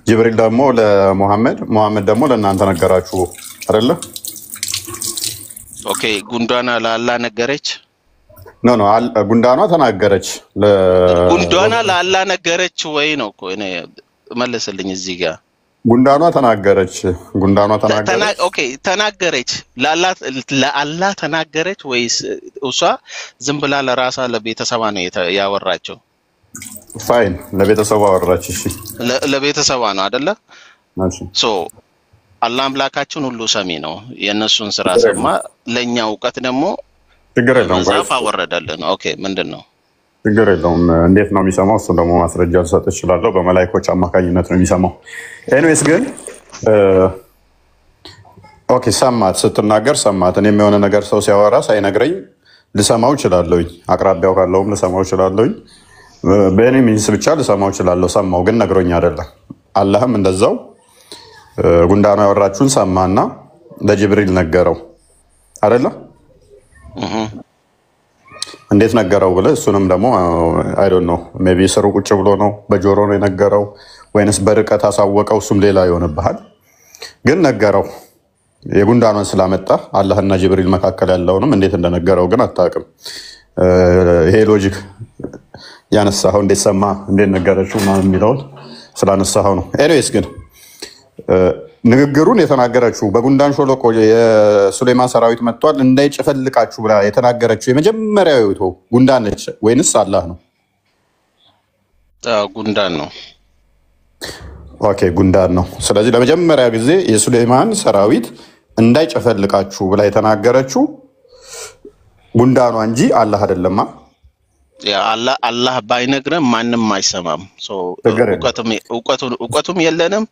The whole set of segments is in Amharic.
ጅብሪል ደግሞ ለሙሐመድ ሙሐመድ ደግሞ ለእናንተ ነገራችሁ አይደለ? ኦኬ ጉንዳና ለአላህ ነገረች? ኖ ጉንዳኗ ተናገረች ጉንዳና ለአላህ ነገረች ወይ ነው እኮ እኔ መልስልኝ እዚህ ጋር ጉንዳኗ ተናገረች ኦኬ ተናገረች ለአላህ ተናገረች ወይስ እሷ ዝም ብላ ለራሷ ለቤተሰቧ ነው ያወራቸው? ፋይን ለቤተሰቧ አወራች። እሺ ለቤተሰቧ ነው አይደለ? እሺ ሶ አላህ አምላካችን ሁሉ ሰሚ ነው። የነሱን ስራ ሰማ፣ ለኛ ዕውቀት ደግሞ ችግር የለውም ዛፍ አወረደልን። ኦኬ ምንድነው? ችግር የለውም። እንዴት ነው የሚሰማው? እሱ ደግሞ ማስረጃ ልሰጥ እችላለሁ። በመላእክቶች አማካኝነት ነው የሚሰማው። ኤኒዌይስ ግን ኦኬ ሰማት፣ ስትናገር ሰማት። እኔም የሆነ ነገር ሰው ሲያወራ ሳይነግረኝ ልሰማው እችላለሁኝ። አቅራቢያው ካለውም ልሰማው እችላለሁኝ። በእኔ ሚንስ ብቻ ልሰማው እችላለሁ። ሰማው ግን ነግሮኝ አይደለም። አላህም እንደዛው ጉንዳኗ ያወራችሁን ሰማና ለጅብሪል ነገረው አይደለ? እንዴት ነገረው ብለህ እሱንም ደግሞ አይ ዶንት ኖ ሜቢ ስሩ ቁጭ ብሎ ነው በጆሮ ነው የነገረው ወይንስ በርቀት አሳወቀው? እሱም ሌላ ይሆንብሃል። ግን ነገረው። የጉንዳኗን ስላመጣ አላህና ጅብሪል መካከል ያለውንም እንዴት እንደነገረው ግን አታውቅም። ይሄ ሎጂክ ያነሳኸው እንዴት ሰማ እንዴት ነገረችው ምናምን የሚለውን ስላነሳኸው ነው። ኤኒዌይስ ግን ንግግሩን የተናገረችው በጉንዳን ሾለቆ የሱሌማን ሰራዊት መጥቷል እንዳይጨፈልቃችሁ ብላ የተናገረችው የመጀመሪያው ጉንዳን ነች ወይንስ አላህ ነው? ጉንዳን ነው። ኦኬ ጉንዳን ነው። ስለዚህ ለመጀመሪያ ጊዜ የሱሌማን ሰራዊት እንዳይጨፈልቃችሁ ብላ የተናገረችው ጉንዳኗ እንጂ አላህ አይደለማ። አላህ ባይነግረን ማንም አይሰማም። ዕውቀቱም የለንም።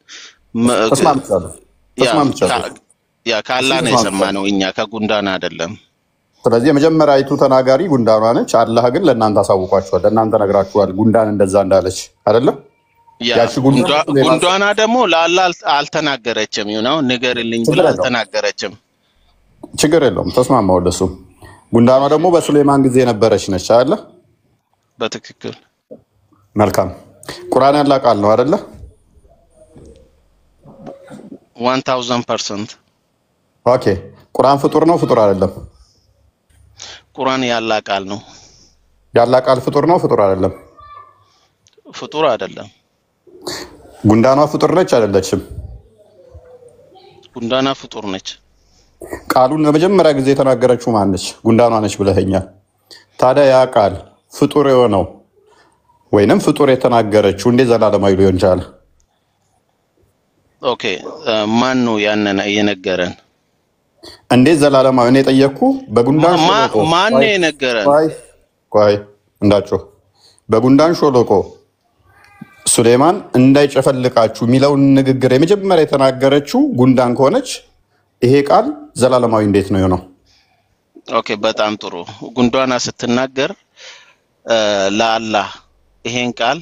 ያ ከአላህ ነው የሰማነው እኛ ከጉንዳን አይደለም። ስለዚህ የመጀመሪያይቱ ተናጋሪ ጉንዳኗ ነች። አላህ ግን ለእናንተ አሳውቋችኋል፣ ለእናንተ ነግራችኋል ጉንዳን እንደዛ እንዳለች አይደለም? ጉንዳኗ ደግሞ ለአላህ አልተናገረችም። ነው ንገርልኝ ብላ አልተናገረችም። ችግር የለውም ተስማማው። ለሱ ጉንዳኗ ደግሞ በሱሌማን ጊዜ የነበረች ነች አይደለ? በትክክል መልካም። ቁርአን ያላ ቃል ነው አይደለ? 1000%። ኦኬ ቁርአን ፍጡር ነው ፍጡር አይደለም? ቁርአን ያላ ቃል ነው። ያላ ቃል ፍጡር ነው ፍጡር አይደለም? ፍጡር አይደለም። ጉንዳኗ ፍጡር ነች አይደለችም? ጉንዳኗ ፍጡር ነች። ቃሉን ለመጀመሪያ ጊዜ የተናገረችው ማን ነች? ጉንዳኗ ነች ብለኸኛል። ታዲያ ያ ቃል ፍጡር የሆነው ወይንም ፍጡር የተናገረችው እንዴት ዘላለማዊ ሊሆን ቻለ? ኦኬ ማን ነው ያንን የነገረን? እንዴት ዘላለማዊ? እኔ ጠየቅኩ። በጉንዳን ሾለቆ ማን ነው የነገረን? ቆይ እንዳችሁ በጉንዳን ሾለቆ ሱሌማን እንዳይጨፈልቃችሁ የሚለውን ንግግር የመጀመሪያ የተናገረችው ጉንዳን ከሆነች ይሄ ቃል ዘላለማዊ እንዴት ነው የሆነው? ኦኬ በጣም ጥሩ። ጉንዳኗ ስትናገር ለአላህ ይሄን ቃል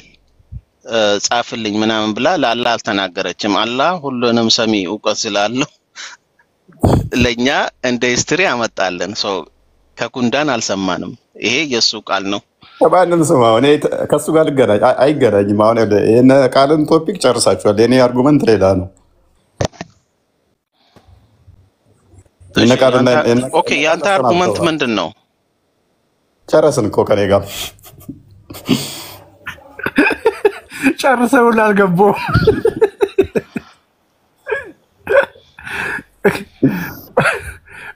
ጻፍልኝ ምናምን ብላ ለአላህ አልተናገረችም። አላህ ሁሉንም ሰሚ ዕውቀት ስላለው ለኛ እንደ ሂስትሪ አመጣለን። ከጉንዳን አልሰማንም። ይሄ የሱ ቃል ነው። ባንንም ስማው እኔ ከሱ ጋር ልገናኝ አይገናኝም። አሁን እነ ቃልን ቶፒክ ጨርሳችኋል። የኔ አርጉመንት ሌላ ነው። ኦኬ ያንተ አርጉመንት ምንድነው? ጨረስን እኮ ከኔ ጋር ጨርሰው ላልገባው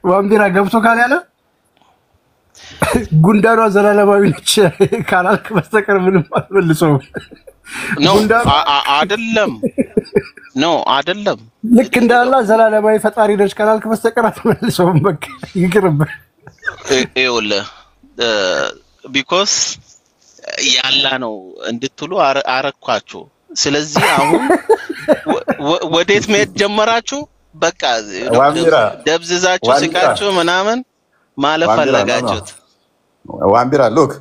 ዋምቢራ ገብቶ ካል ያለ ጉንዳኗ ዘላለማዊ ነች ካላልክ በስተቀር ምንም አልመልሰውም። አይደለም ልክ እንዳላ ዘላለማዊ ፈጣሪ ነች ካላልክ በስተቀር አልመልሰውም። በቃ ይቅርብ። ይኸውልህ ቢኮዝ ያላ ነው እንድትሉ አረኳችሁ። ስለዚህ አሁን ወዴት መሄድ ጀመራችሁ? በቃ ደብዝዛችሁ ስቃችሁ ምናምን ማለፍ ፈለጋችሁት። ዋምቢራ ሉክ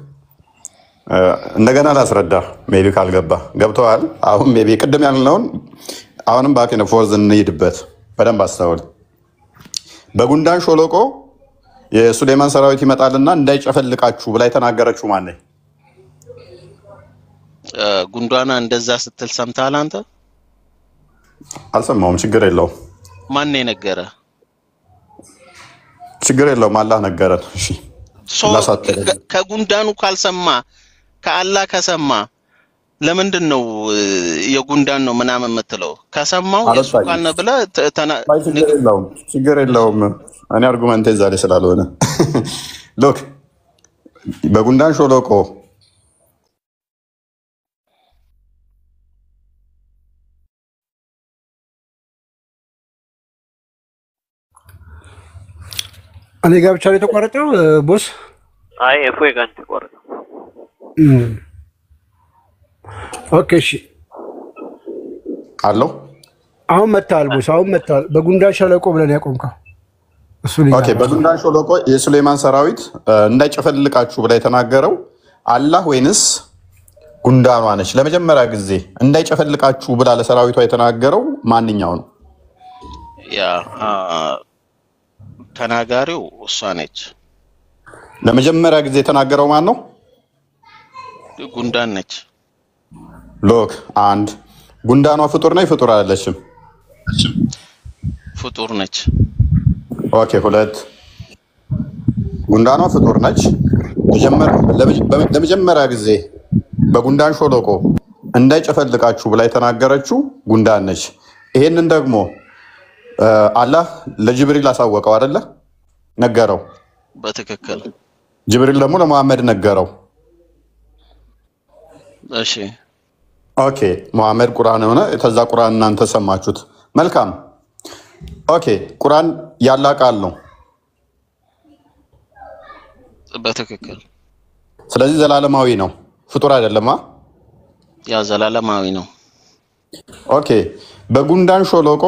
እንደገና ላስረዳ። ሜቢ ካልገባ ገብተዋል። አሁን ሜቢ ቅድም ያልነውን አሁንም ባክ ነው ፎርዝ እንሂድበት። በደንብ አስተውል። በጉንዳን ሾለቆ የሱሌማን ሰራዊት ይመጣልና እንዳይጨፈልቃችሁ ብላ የተናገረችው ማን ነው? ጉንዳኗ እንደዛ ስትል ሰምተሃል አንተ? አልሰማሁም። ችግር የለውም። ማን የነገረ? ችግር የለውም። አላህ ነገረን። እሺ ከጉንዳኑ ካልሰማ ከአላህ ከሰማ ለምንድን ነው የጉንዳን ነው ምናምን የምትለው? ከሰማው የሱ ቃል ነው ብለህ ችግር የለውም። እኔ አርጉመንቴ ዛሬ ስላልሆነ ሎክ በጉንዳን ሾሎቆ እኔ ጋር ብቻ ነው የተቋረጠው ቦስ? አይ እፎይ ጋር ተቋረጠ። ኦኬ እሺ አለው አሁን መጣል ቦስ፣ አሁን መጣል። በጉንዳን ሸለቆ ብለን ያቆምከው እሱ ነው። ኦኬ በጉንዳን ሸለቆ የሱሌማን ሰራዊት እንዳይጨፈልቃችሁ ብላ የተናገረው አላህ ወይንስ ጉንዳኗ ነች? ለመጀመሪያ ጊዜ እንዳይጨፈልቃችሁ ብላ ለሰራዊቷ የተናገረው ማንኛው ነው? ያ ተናጋሪው እሷ ነች። ለመጀመሪያ ጊዜ የተናገረው ማን ነው? ጉንዳን ነች። ሎክ አንድ ጉንዳኗ ፍጡር ነች ፍጡር አይደለችም? ፍጡር ነች። ኦኬ ሁለት ጉንዳኗ ፍጡር ነች። ለመጀመሪያ ጊዜ በጉንዳን ሾለቆ እንዳይጨፈልቃችሁ ብላ የተናገረችው ጉንዳን ነች። ይሄንን ደግሞ አላህ ለጅብሪል አሳወቀው አይደለ? ነገረው። በትክክል ጅብሪል ደግሞ ለሙሐመድ ነገረው። እሺ ኦኬ ሙሐመድ ቁርአን ሆነ። ከዛ ቁርአን እናንተ ሰማችሁት። መልካም ኦኬ ቁርአን ያላ ቃል ነው። በትክክል ስለዚህ ዘላለማዊ ነው፣ ፍጡር አይደለም። ያ ዘላለማዊ ነው። ኦኬ በጉንዳን ሾለቆ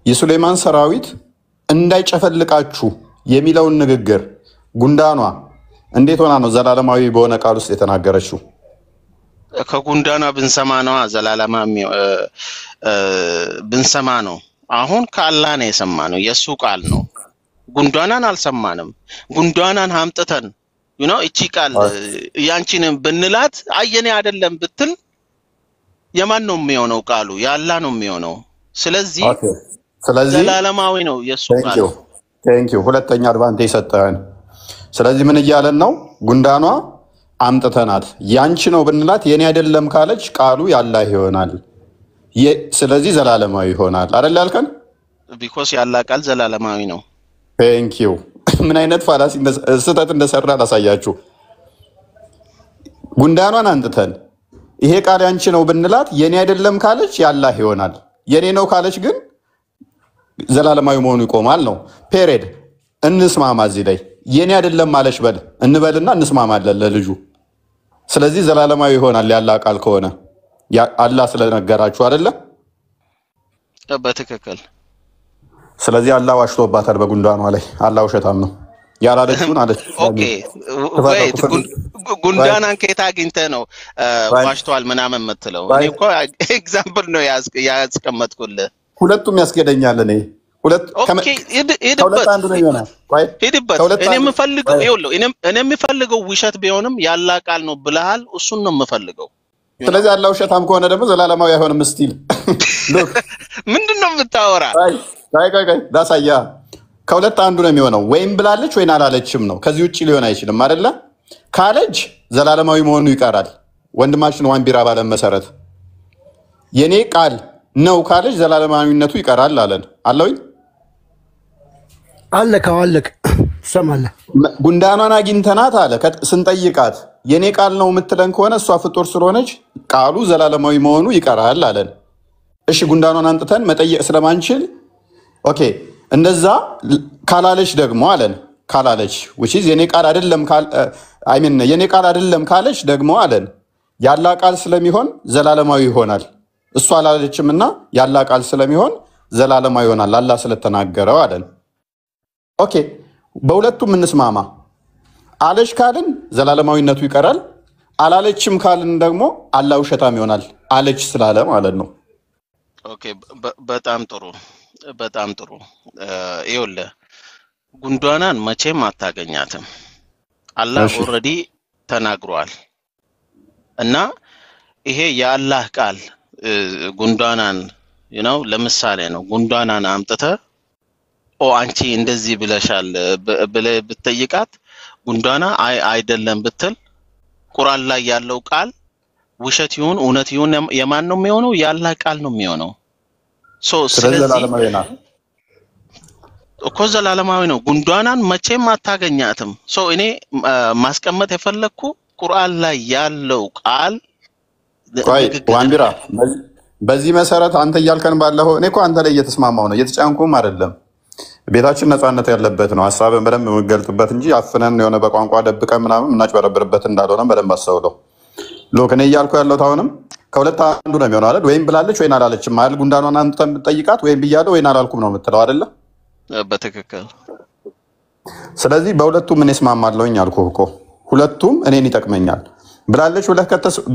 የሱሌማን ሰራዊት እንዳይጨፈልቃችሁ የሚለውን ንግግር ጉንዳኗ እንዴት ሆና ነው ዘላለማዊ በሆነ ቃል ውስጥ የተናገረችው? ከጉንዳኗ ብንሰማ ነው ዘላለማዊ ብንሰማ ነው። አሁን ከአላህ ነው የሰማነው፣ የሱ ቃል ነው። ጉንዳናን አልሰማንም። ጉንዳናን አምጥተን እቺ ቃል ያንቺንም ብንላት አየኔ አይደለም ብትል የማን ነው የሚሆነው? ቃሉ የአላህ ነው የሚሆነው። ስለዚህ ዘላለማዊ ነው የሱ ቃል። ቴንክ ዩ ሁለተኛ አድቫንቴጅ ሰጠን። ስለዚህ ምን እያለን ነው? ጉንዳኗ አምጥተናት ያንቺ ነው ብንላት የኔ አይደለም ካለች ቃሉ ያላህ ይሆናል። ስለዚህ ዘላለማዊ ይሆናል አይደል ያልከን? ቢኮዝ ያላህ ቃል ዘላለማዊ ነው። ቴንክ ዩ ምን አይነት ፋላሲ ስህተት እንደሰራ ላሳያችሁ። ጉንዳኗን አንጥተን ይሄ ቃል ያንቺ ነው ብንላት የኔ አይደለም ካለች ያላህ ይሆናል። የኔ ነው ካለች ግን ዘላለማዊ መሆኑ ይቆማል ነው። ፔሬድ እንስማማ። እዚህ ላይ የኔ አይደለም ማለሽ በል እንበልና እንስማማለን ለልጁ። ስለዚህ ዘላለማዊ ይሆናል ያላህ ቃል ከሆነ አላህ ስለነገራችሁ አይደለ? በትክክል። ስለዚህ አላህ ዋሽቶባታል በጉንዳኗ ላይ። አላህ ውሸታም ነው። ያላለችውን አለች። ኦኬ ወይት ጉንዳናን ከየት አግኝተህ ነው ዋሽቷል ምናምን የምትለው? እኔ እኮ ኤግዛምፕል ነው ያስቀመጥኩልህ። ሁለቱም ያስገደኛል። እኔ ከሁለት አንዱ ነው ይሆናል። ሄድበት። እኔ የምፈልገው ውሸት ቢሆንም ያላህ ቃል ነው ብለሃል፣ እሱን ነው የምፈልገው። ስለዚህ አላህ ውሸታም ከሆነ ደግሞ ዘላለማዊ አይሆንም። ስቲል ምንድነው የምታወራ? ዳሳያ ከሁለት አንዱ ነው የሚሆነው። ወይም ብላለች ወይን አላለችም ነው። ከዚህ ውጭ ሊሆን አይችልም አይደለ? ካለች ዘላለማዊ መሆኑ ይቀራል። ወንድማችን ዋንቢራ ባለን መሰረት የኔ ቃል ነው ካለች ዘላለማዊነቱ ይቀራል አለን። አለውኝ አለክ ትሰማለህ። ጉንዳኗን አግኝተናት አለ ስንጠይቃት የኔ ቃል ነው የምትለን ከሆነ እሷ ፍጡር ስለሆነች ቃሉ ዘላለማዊ መሆኑ ይቀራል አለን። እሺ ጉንዳኗን አንጥተን መጠየቅ ስለማንችል ኦኬ እንደዛ ካላለች ደግሞ አለን። ካላለች which is የኔ ቃል አይደለም የኔ ቃል አይደለም ካለች ደግሞ አለን ያላህ ቃል ስለሚሆን ዘላለማዊ ይሆናል። እሷ አላለችምና ያላህ ቃል ስለሚሆን ዘላለማዊ ይሆናል አላህ ስለተናገረው አለን። ኦኬ በሁለቱም እንስማማ። አለች ካልን ዘላለማዊነቱ ይቀራል። አላለችም ካልን ደግሞ አላህ ውሸታም ይሆናል አለች ስላለ ማለት ነው። ኦኬ በጣም ጥሩ በጣም ጥሩ። ይኸውልህ ጉንዳናን መቼም አታገኛትም። አላህ ኦልሬዲ ተናግሯል እና ይሄ የአላህ ቃል ጉንዳናን ለምሳሌ ነው ጉንዳናን አምጥተ አንቺ እንደዚህ ብለሻል ብለህ ብትጠይቃት ጉንዳና አይደለም ብትል ቁርአን ላይ ያለው ቃል ውሸት ይሁን እውነት ይሁን የማን ነው የሚሆነው? ያላህ ቃል ነው የሚሆነው። ስለዚህ ዘላለማዊ ነው። ጉንዳናን መቼም አታገኛትም። እኔ ማስቀመጥ የፈለኩ ቁርአን ላይ ያለው ቃል ዋንቢራ በዚህ መሰረት አንተ እያልከን ባለው እኔ እኮ አንተ ላይ እየተስማማው ነው፣ እየተጫንኩም አይደለም። ቤታችን ነፃነት ያለበት ነው፣ ሐሳብን በደንብ የምንገልጥበት እንጂ አፍነን የሆነ በቋንቋ ደብቀን ምናምን እናጭበረብርበት እንዳልሆነ በደንብ አስተውለው። ሎክ እኔ እያልኩ ያለሁት አሁንም ከሁለት አንዱ ነው የሚሆነው አይደል? ወይም ብላለች ወይን አላለችም አይደል? ጉንዳኗን አንተ የምትጠይቃት ወይም ብያለሁ ወይን አላልኩም ነው የምትለው አይደለ? በትክክል። ስለዚህ በሁለቱም እኔ እስማማለሁኝ አልኩህ እኮ ሁለቱም እኔን ይጠቅመኛል። ብላለች ብለህ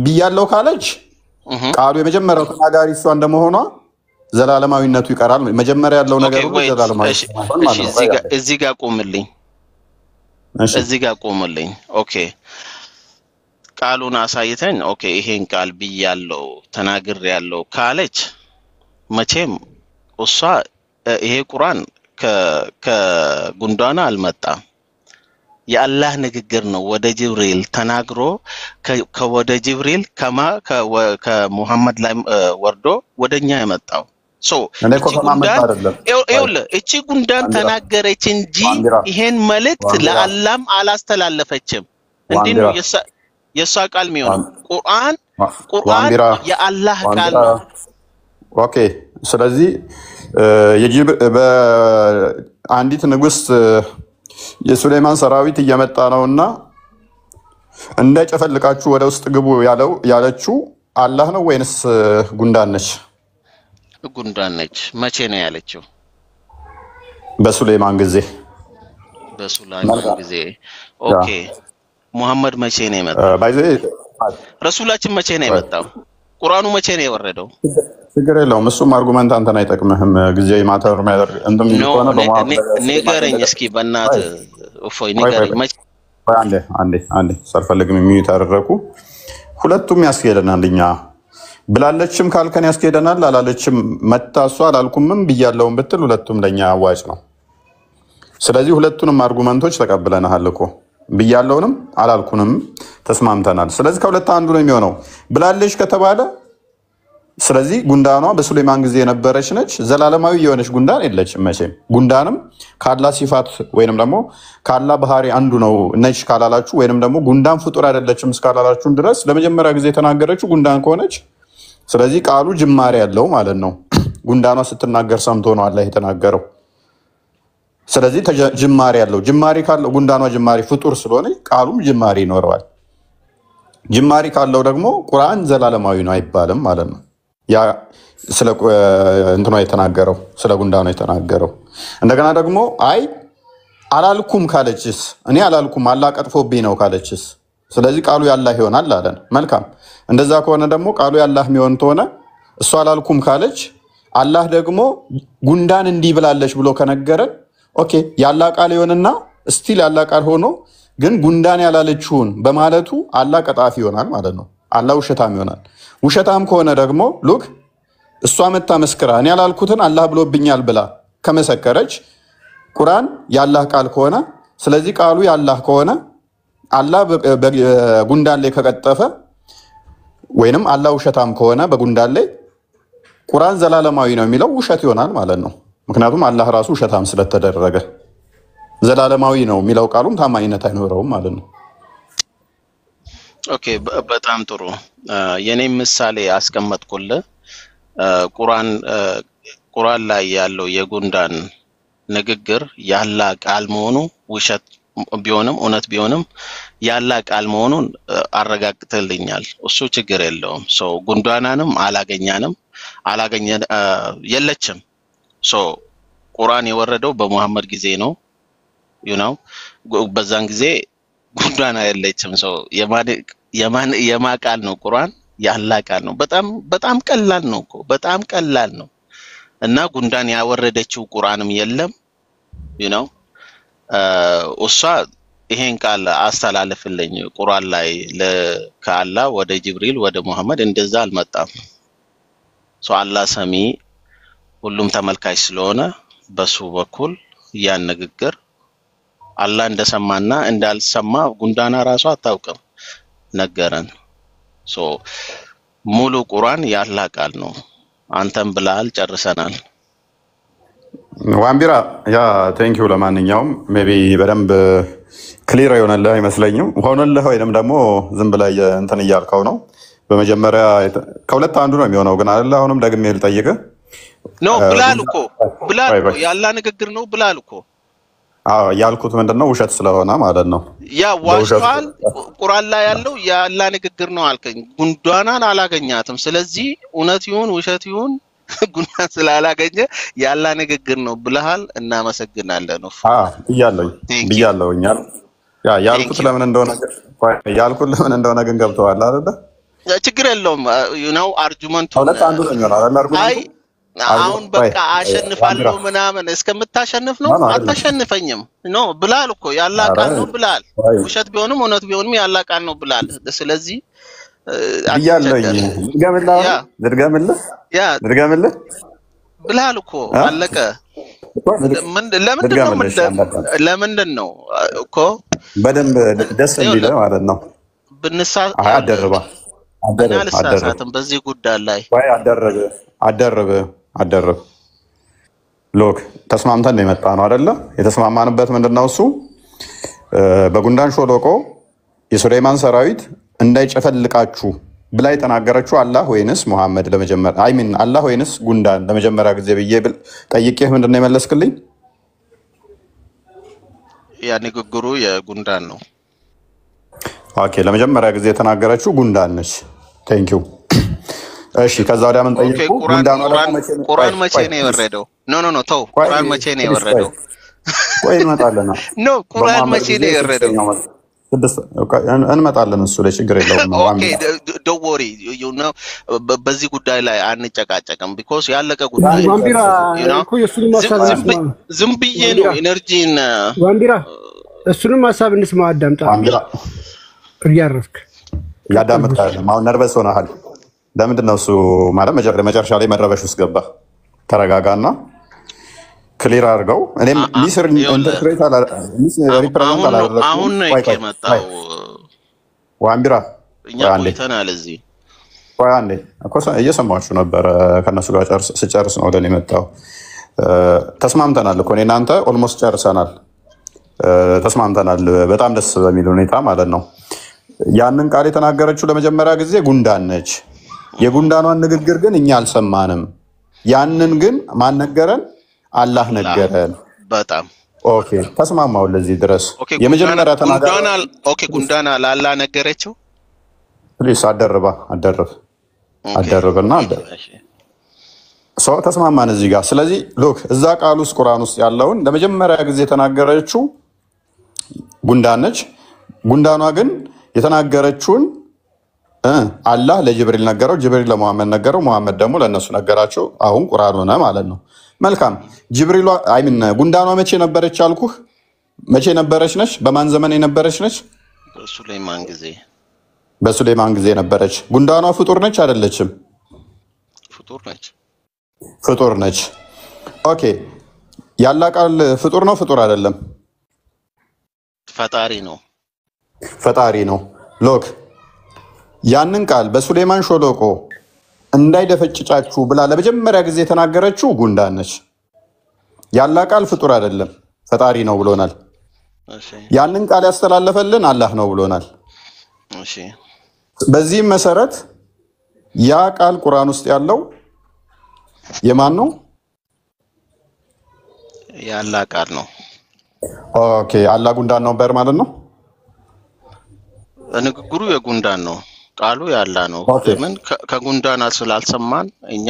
ብያለሁ ካለች ቃሉ የመጀመሪያው ተናጋሪ እሷ እንደመሆኗ ዘላለማዊነቱ ይቀራል። መጀመሪያ ያለው ነገር ሁሉ ዘላለማዊ ማለት ነው። እዚህ ጋር ቆምልኝ። ኦኬ ቃሉን አሳይተን ይሄን ቃል ብያለሁ ተናግሬያለሁ ካለች መቼም እሷ ይሄ ቁርአን ከጉንዳና አልመጣም። የአላህ ንግግር ነው። ወደ ጅብሪል ተናግሮ ከወደ ጅብሪል ከሙሐመድ ላይ ወርዶ ወደኛ የመጣው እቺ ጉንዳን ተናገረች እንጂ ይሄን መልእክት ለአላህም አላስተላለፈችም። እንዴ ነው የሷ ቃል የሚሆነው? ቁርአን የአላህ ቃል ነው። ኦኬ ስለዚህ በአንዲት ንግስት የሱሌማን ሰራዊት እየመጣ ነውና እንዳይጨፈልቃችሁ ወደ ውስጥ ግቡ ያለችው አላህ ነው ወይንስ ጉንዳን ነች? ጉንዳን ነች። መቼ ነው ያለችው? በሱሌማን ጊዜ። ኦኬ ሙሐመድ መቼ ነው የመጣው? ረሱላችን መቼ ነው የመጣው? ቁርአኑ መቼ ነው የወረደው? ችግር የለውም። እሱም አርጉመንት አንተን አይጠቅምህም። ጊዜ ማተር ማተር እንደም ይቆና ንገረኝ እስኪ በእናትህ እፎይ ንገረኝ። አንዴ ሳልፈልግም የሚዩት አደረኩ። ሁለቱም ያስኬደናል። እኛ ብላለችም ካልከን ያስኬደናል፣ አላለችም መታሷ አላልኩምም ብያለሁም ብትል ሁለቱም ለኛ አዋጭ ነው። ስለዚህ ሁለቱንም አርጉመንቶች ተቀብለናል እኮ ብያለሁንም አላልኩንም ተስማምተናል። ስለዚህ ከሁለት አንዱ ነው የሚሆነው። ብላለች ከተባለ ስለዚህ ጉንዳኗ በሱሌማን ጊዜ የነበረች ነች። ዘላለማዊ የሆነች ጉንዳን የለችም መቼም። ጉንዳንም ካላ ሲፋት ወይንም ደግሞ ካላ ባህሪ አንዱ ነው ነች ካላላችሁ ወይንም ደግሞ ጉንዳን ፍጡር አይደለችም እስካላላችሁ ድረስ ለመጀመሪያ ጊዜ የተናገረችው ጉንዳን ከሆነች ስለዚህ ቃሉ ጅማሬ ያለው ማለት ነው። ጉንዳኗ ስትናገር ሰምቶ ነው አላህ የተናገረው። ስለዚህ ጅማሬ ያለው ጅማሬ ካለው ጉንዳኗ ጅማሬ ፍጡር ስለሆነ ቃሉም ጅማሬ ይኖረዋል። ጅማሬ ካለው ደግሞ ቁርአን ዘላለማዊ ነው አይባልም ማለት ነው። ያ ስለ እንትኗ የተናገረው ስለ ጉንዳኗ የተናገረው እንደገና ደግሞ አይ አላልኩም ካለችስ እኔ አላልኩም አላህ ቀጥፎብኝ ነው ካለችስ ስለዚህ ቃሉ ያላህ ይሆናል አለን። መልካም እንደዛ ከሆነ ደግሞ ቃሉ ያላህ የሚሆን ተሆነ እሷ አላልኩም ካለች አላህ ደግሞ ጉንዳን እንዲህ ብላለች ብሎ ከነገረን ኦኬ ያላህ ቃል ይሆንና ስቲል ያላህ ቃል ሆኖ ግን ጉንዳን ያላለችውን በማለቱ አላህ ቀጣፊ ይሆናል ማለት ነው። አላህ ውሸታም ይሆናል። ውሸታም ከሆነ ደግሞ ሉክ እሷ መታ መስክራ እኔ ያላልኩትን አላህ ብሎብኛል ብላ ከመሰከረች ቁርአን ያላህ ቃል ከሆነ ስለዚህ ቃሉ ያላህ ከሆነ አላህ በጉንዳን ላይ ከቀጠፈ ወይንም አላህ ውሸታም ከሆነ በጉንዳን ላይ ቁርአን ዘላለማዊ ነው የሚለው ውሸት ይሆናል ማለት ነው። ምክንያቱም አላህ ራሱ ውሸታም ስለተደረገ ዘላለማዊ ነው የሚለው ቃሉም ታማኝነት አይኖረውም ማለት ነው። ኦኬ በጣም ጥሩ። የኔ ምሳሌ አስቀመጥኩልህ። ቁርአን ላይ ያለው የጉንዳን ንግግር ያላህ ቃል መሆኑ ውሸት ቢሆንም እውነት ቢሆንም ያላህ ቃል መሆኑን አረጋግጥልኛል። እሱ ችግር የለውም። ጉንዳናንም የለችም። ቁርአን የወረደው በሙሐመድ ጊዜ ነው። በዛን ጊዜ ጉንዳና የለችም። የማ ቃል ነው? ቁርአን ያላህ ቃል ነው። በጣም ቀላል ነው እኮ በጣም ቀላል ነው። እና ጉንዳን ያወረደችው ቁርአንም የለም። እሷ ይሄን ቃል አስተላልፍልኝ ቁርአን ላይ ከአላህ ወደ ጅብሪል ወደ ሙሐመድ እንደዛ አልመጣም። አላህ ሰሚ ሁሉም ተመልካች ስለሆነ በሱ በኩል ያን ንግግር አላህ እንደሰማና እንዳልሰማ ጉንዳና ራሱ አታውቅም ነገረን ሶ ሙሉ ቁርአን ያላህ ቃል ነው አንተም ብላል ጨርሰናል ዋምቢራ ያ ቴንክ ዩ ለማንኛውም ሜቢ በደንብ ክሊር ይሆናል አይመስለኝም ሆነልህ ወይንም ደግሞ ዝም ብለህ እንትን እያልከው ነው በመጀመሪያ ከሁለት አንዱ ነው የሚሆነው ግን አይደል አሁንም ደግሜ ልጠይቅ ኖ ብላል እኮ ያላህ ንግግር ነው ብላል እኮ ያልኩት ምንድነው ውሸት ስለሆነ ማለት ነው ያ ዋሽቷል ቁርአን ላይ ያለው ያላህ ንግግር ነው አልከኝ ጉንዳናን አላገኛትም ስለዚህ እውነት ይሁን ውሸት ይሁን ጉንዳን ስላላገኘ ያላህ ንግግር ነው ብለሃል እናመሰግናለን ነው ብያለሁኛል ያልኩት ለምን እንደሆነ ግን ገብተዋል አይደል ችግር የለውም you know አርጊውመንቱ ሁለት አንዱ ነው አይደል አይ አሁን በቃ አሸንፋለሁ ምናምን እስከምታሸንፍ ነው አታሸንፈኝም ኖ ብላል እኮ ያላህ ቃል ነው ብላል ውሸት ቢሆንም እውነት ቢሆንም ያላህ ቃል ነው ብላል ስለዚህ ያለኝ ድርገምልህ ብላል እኮ አለቀ ለምንድን ነው እኮ በደንብ ደስ እንዲለ ማለት ነው ብንሳ አደረባ አናልሳሳትም በዚህ ጉዳይ ላይ ወይ አደረበ ሎክ ተስማምተን የመጣ ነው አይደለ የተስማማንበት ምንድነው እሱ በጉንዳን ሾሎቆ የሱሌማን ሰራዊት እንዳይጨፈልቃችሁ ብላ የተናገረችው አላህ ወይንስ መሐመድ ለመጀመሪያ አይ ሚን አላህ ወይንስ ጉንዳን ለመጀመሪያ ጊዜ በየብል ጠይቄህ ምንድነው የመለስክልኝ ያ ንግግሩ የጉንዳን ነው ኦኬ ለመጀመሪያ ጊዜ የተናገረችው ጉንዳን ነች ቴንክ ዩ እሺ ከዛ ወዲያ ምን ጠይቁ ቁርአን መቼ ነው የወረደው ኖ ተው ቁርአን መቼ ነው የወረደው ወይ እንመጣለን ኖ ቁርአን መቼ ነው የወረደው እንመጣለን እሱ ላይ ችግር የለውም ኦኬ ዶንት ወሪ you know በዚህ ጉዳይ ላይ አንጨቃጨቅም because ያለቀ ጉዳይ ዝም ብዬ ነው ኢነርጂን ዋንዲራ እሱንም ሐሳብ እንስማ አዳምጣ እያረፍክ ያዳምጣል ማው ነርቨስ ሆነሃል ለምንድን ነው እሱ ማለት መጨረሻ ላይ መረበሽ ውስጥ ገባ ተረጋጋና ክሊር አድርገው እኔም ሚስር ኢንተርፕሬት ሪፕሬዘንት አላደረኩም አሁን ነው የመጣው ዋንቢራ እኛ ቆይተናል እዚህ አንዴ እኮ እየሰማችሁ ነበር ከነሱ ጋር ስጨርስ ነው ወደኔ መጣው ተስማምተናል እኮ እናንተ ኦልሞስት ጨርሰናል ተስማምተናል በጣም ደስ በሚል ሁኔታ ማለት ነው ያንን ቃል የተናገረችው ለመጀመሪያ ጊዜ ጉንዳን ነች የጉንዳኗን ንግግር ግን እኛ አልሰማንም ያንን ግን ማን ነገረን አላህ ነገረን በጣም ኦኬ ተስማማው ለዚህ ድረስ የመጀመሪያ ተናገረ ኦኬ ጉንዳና ለአላህ ነገረችው ፕሊስ አደረበና ሰው ተስማማን እዚህ ጋር ስለዚህ ሎክ እዛ ቃል ውስጥ ቁርአን ውስጥ ያለውን ለመጀመሪያ ጊዜ የተናገረችው ጉንዳን ነች ጉንዳኗ ግን የተናገረችውን አላህ ለጅብሪል ነገረው ጅብሪል ለሙሐመድ ነገረው ሙሐመድ ደግሞ ለነሱ ነገራቸው አሁን ቁርአን ሆነ ማለት ነው መልካም ጅብሪል አይ ሚን ጉንዳኗ መቼ ነበረች አልኩህ መቼ ነበረች ነች በማን ዘመን የነበረች ነች በሱሌማን ጊዜ ነበረች ጉንዳኗ ፍጡር ነች አይደለችም ፍጡር ነች ኦኬ ያላ ቃል ፍጡር ነው ፍጡር አይደለም ፈጣሪ ነው ሎክ ያንን ቃል በሱሌማን ሾሎቆ እንዳይደፈጭጫችሁ ብላ ለመጀመሪያ ጊዜ የተናገረችው ጉንዳን ነች ያላ ቃል ፍጡር አይደለም ፈጣሪ ነው ብሎናል ያንን ቃል ያስተላለፈልን አላህ ነው ብሎናል በዚህ መሰረት ያ ቃል ቁርአን ውስጥ ያለው የማን ነው ያላ ቃል ነው ኦኬ አላህ ጉንዳን ነው በር ማለት ነው ንግግሩ የጉንዳን ነው ቃሉ ያላ ነው ምን ከጉንዳና ስላልሰማን እኛ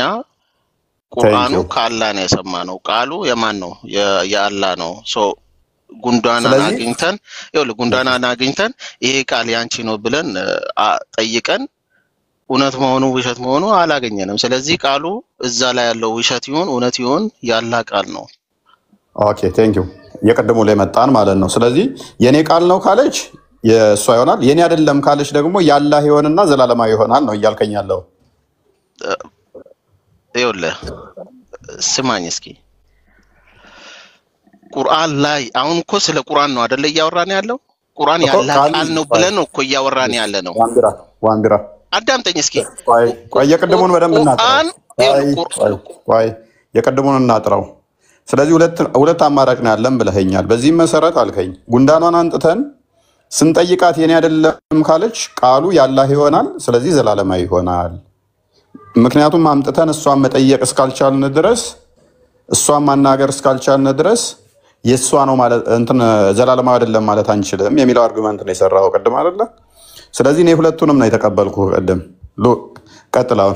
ቁርአኑ ካላህ ነው የሰማነው ቃሉ የማን ነው ያላ ነው ሶ ጉንዳና አግኝተን ይሄ ቃል ያንቺ ነው ብለን ጠይቀን እውነት መሆኑ ውሸት መሆኑ አላገኘንም ስለዚህ ቃሉ እዛ ላይ ያለው ውሸት ይሁን እውነት ይሁን ያላ ቃል ነው ኦኬ ቴንክ ዩ የቀደሙ ላይ መጣን ማለት ነው ስለዚህ የኔ ቃል ነው ካለች የሷ ይሆናል የኔ አይደለም ካለች ደግሞ ያላህ ይሆንና ዘላለማዊ ይሆናል ነው ይያልከኛለው ስማኝ እስኪ ቁርአን ላይ አሁን እኮ ስለ ቁርአን ነው አይደል እያወራን ያለው ቁርአን ያላ ቃል ነው ብለን እኮ እያወራን ያለ ነው ዋንቢራ አዳምጠኝ እስኪ ቆይ የቀደሙን በደንብ እናጥራው ቆይ የቀደሙን እናጥራው ስለዚህ ሁለት አማራጭ ነው ያለን ብለኸኛል በዚህ መሰረት አልከኝ ጉንዳኗን አንጥተን ስንጠይቃት የኔ አይደለም ካለች ቃሉ ያላህ ይሆናል ስለዚህ ዘላለማዊ ይሆናል ምክንያቱም አምጥተን እሷን መጠየቅ እስካልቻልን ድረስ እሷን ማናገር እስካልቻልን ድረስ የሷ ነው ማለት እንትን ዘላለማዊ አይደለም ማለት አንችልም የሚለው አርጉመንት ነው የሰራው ቀደም አይደለ ስለዚህ እኔ ሁለቱንም ነው የተቀበልኩ ቀደም ቀጥላው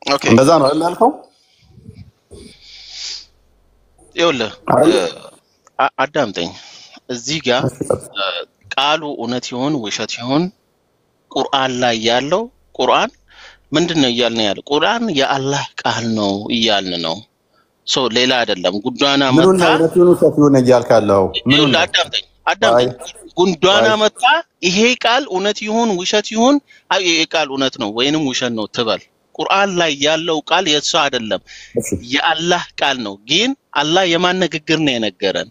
ኦኬ እንደዛ ነው ያልከው ይኸውልህ አዳምጠኝ እዚህ ጋር ቃሉ እውነት ይሁን ውሸት ይሁን ቁርአን ላይ ያለው ቁርአን ምንድነው እያልን ያለው ቁርአን የአላህ ቃል ነው እያልን ነው ሶ ሌላ አይደለም ጉንዳና መጣ ምኑን ሰፊውን እያልካለው ምኑን አዳምጠኝ ጉንዳና መጣ ይሄ ቃል እውነት ይሁን ውሸት ይሁን ይሄ ቃል እውነት ነው ወይንም ውሸት ነው ትበል ቁርአን ላይ ያለው ቃል የሱ አይደለም የአላህ ቃል ነው ግን አላህ የማን ንግግር ነው የነገረን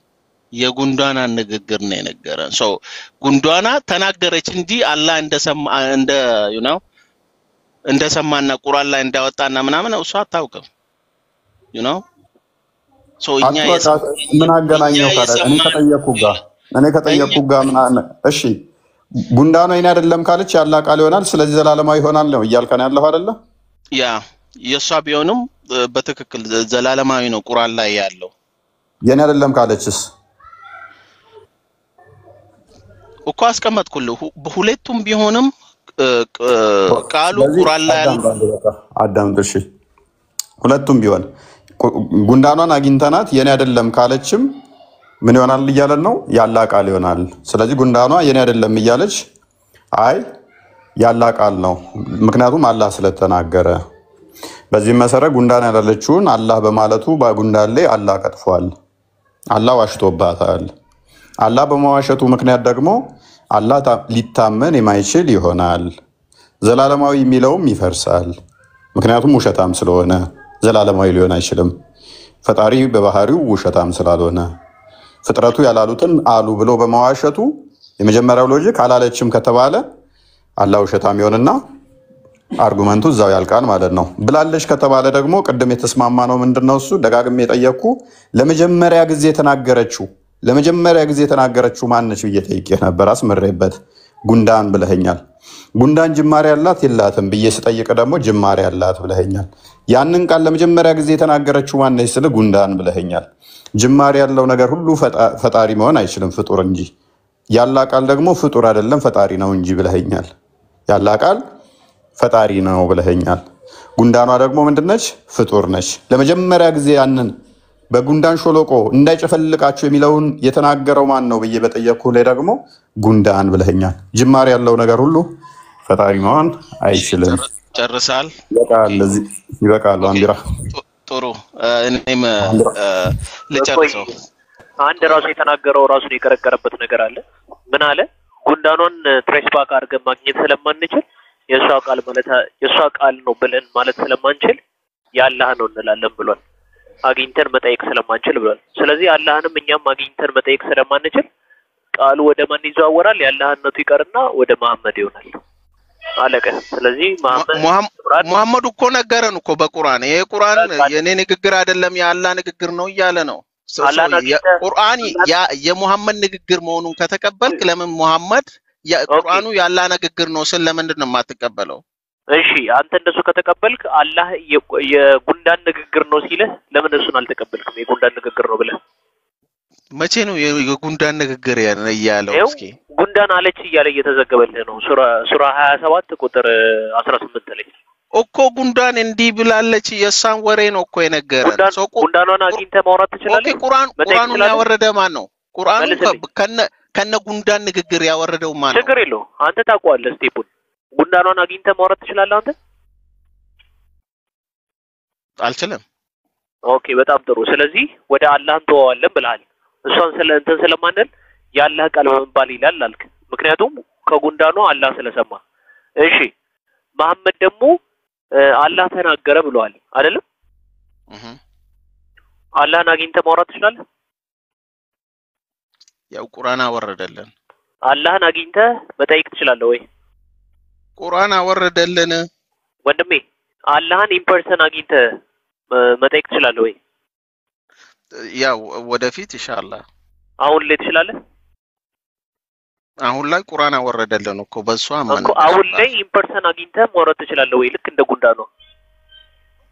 የጉንዳና ንግግር ነው የነገረን ሶ ጉንዳና ተናገረች እንጂ አላህ እንደሰማ እንደ እንደሰማና ቁርአን ላይ እንዳወጣና ምናምን እሱ አታውቅም ሶ እኛ ምን አገናኘው ታዲያ እኔ ከጠየቅኩ ጋር ምን እሺ ጉንዳና እኔ አይደለም ካለች ያላህ ቃል ይሆናል ስለዚህ ዘላለማዊ ይሆናል ነው እያልከን ያለው አይደለ ያ የሷ ቢሆንም በትክክል ዘላለማዊ ነው ቁርአን ላይ ያለው የኔ አይደለም ካለችስ እኮ አስቀመጥኩልህ ሁለቱም ቢሆንም ቃሉ ቁርአን ላይ አዳምጥሽ ሁለቱም ቢሆን ጉንዳኗን አግኝተናት የኔ አይደለም ካለችም ምን ይሆናል እያለን ነው ያላህ ቃል ይሆናል ስለዚህ ጉንዳኗ የኔ አይደለም እያለች አይ ያላህ ቃል ነው ምክንያቱም አላህ ስለተናገረ በዚህ መሰረት ጉንዳን ያላለችውን አላህ በማለቱ በጉንዳን ላይ አላህ ቀጥፏል አላህ ዋሽቶባታል አላህ በመዋሸቱ ምክንያት ደግሞ አላህ ሊታመን የማይችል ይሆናል ዘላለማዊ የሚለውም ይፈርሳል ምክንያቱም ውሸታም ስለሆነ ዘላለማዊ ሊሆን አይችልም ፈጣሪ በባህሪው ውሸታም ስላልሆነ ፍጥረቱ ያላሉትን አሉ ብሎ በመዋሸቱ የመጀመሪያው ሎጂክ አላለችም ከተባለ አላህ ውሸታም ይሆንና አርጉመንቱ እዛው ያልቃል ማለት ነው ብላለች ከተባለ ደግሞ ቀደም የተስማማ ነው ምንድነው እሱ ደጋግሜ የጠየቅኩ ለመጀመሪያ ጊዜ የተናገረችው ማነች እየጠየቅህ ነበር አስመረይበት ጉንዳን ብለኸኛል ጉንዳን ጅማሬ ያላት የላትም ብዬ ስጠይቅ ደግሞ ጅማሬ ያላት ብለኸኛል ያንን ቃል ለመጀመሪያ ጊዜ የተናገረችው ማነች ስለ ጉንዳን ብለኸኛል ጅማሬ ያለው ነገር ሁሉ ፈጣሪ መሆን አይችልም ፍጡር እንጂ ያላህ ቃል ደግሞ ፍጡር አይደለም ፈጣሪ ነው እንጂ ብለኸኛል ያላህ ቃል ፈጣሪ ነው ብለኸኛል ጉንዳኗ ደግሞ ምንድነች ፍጡር ነች ለመጀመሪያ ጊዜ ያንን በጉንዳን ሾሎቆ እንዳይጨፈልቃችሁ የሚለውን የተናገረው ማን ነው ብዬ በጠየቅኩ ላይ ደግሞ ጉንዳን ብለኸኛል ጅማሬ ያለው ነገር ሁሉ ፈጣሪ መሆን አይችልም ጨርሳል ይበቃል አንዲራ ጥሩ እኔም ለጨርሰው አንድ ራሱ የተናገረው ራሱን የከረከረበት ነገር አለ ምን አለ ጉንዳኗን ትሬስ ባክ አድርገን ማግኘት ስለማንችል የሷ ቃል ነው ብለን ማለት ስለማንችል ያላህ ነው እንላለን ብሏል አግኝተን መጠየቅ ስለማንችል ብሏል ስለዚህ አላህንም እኛም አግኝተን መጠየቅ ስለማንችል ቃሉ ወደ ማን ይዘዋወራል ያላህነቱ ይቀርና ወደ መሐመድ ይሆናል አለቀ ስለዚህ መሐመድ እኮ ነገረን እኮ በቁርአን ይሄ ቁርአን የኔ ንግግር አይደለም የአላህ ንግግር ነው እያለ ነው ቁርአን የሙሐመድ ንግግር መሆኑን ከተቀበልክ ለምን ሙሐመድ ቁርአኑ ያላህ ንግግር ነው ስለምንድን ነው የማትቀበለው እሺ አንተ እንደሱ ከተቀበልክ አላህ የጉንዳን ንግግር ነው ሲልህ ለምን እሱን አልተቀበልክም የጉንዳን ንግግር ነው ብለህ መቼ ነው የጉንዳን ንግግር ያለው እስኪ ጉንዳን አለች እያለ እየተዘገበልህ ነው ሱራ 27 ቁጥር 18 ላይ እኮ ጉንዳን እንዲህ ብላለች የሳን ወሬ ነው እኮ የነገረን ጉንዳኗን አግኝተህ ማውራት ትችላለህ ኦኬ ቁርአኑን ያወረደ ማን ነው ቁርአኑ ከነ ጉንዳን ንግግር ያወረደው ማን ነው ችግር የለው አንተ ታውቀዋለህ ስቴፑን ጉንዳኗን አግኝተህ ማውራት ትችላለህ አንተ አልችልም ኦኬ በጣም ጥሩ ስለዚህ ወደ አላህ እንተዋዋለን ብለሃል እሷን ስለማንል ያላህ ቃል በመባል ይላል አልክ ምክንያቱም ከጉንዳኗ አላህ ስለሰማ እሺ መሐመድ ደግሞ አላህ ተናገረ ብለዋል አይደለም አላህን አግኝተህ ማውራት ትችላለህ ያው ቁርአን አወረደልን አላህን አግኝተህ መጠየቅ ትችላለህ ወይ ቁርአን አወረደልን ወንድሜ አላህን ኢምፐርሰን አግኝተህ መጠየቅ ትችላለህ ወይ ያው ወደፊት ኢንሻአላህ አሁን ላይ ትችላለህ አሁን ላይ ቁርአን አወረደልን እኮ በሷ ማን እኮ አሁን ላይ ኢምፐርሰን አግኝተህ ማውራት ትችላለህ ወይ ልክ እንደ ጉንዳን ነው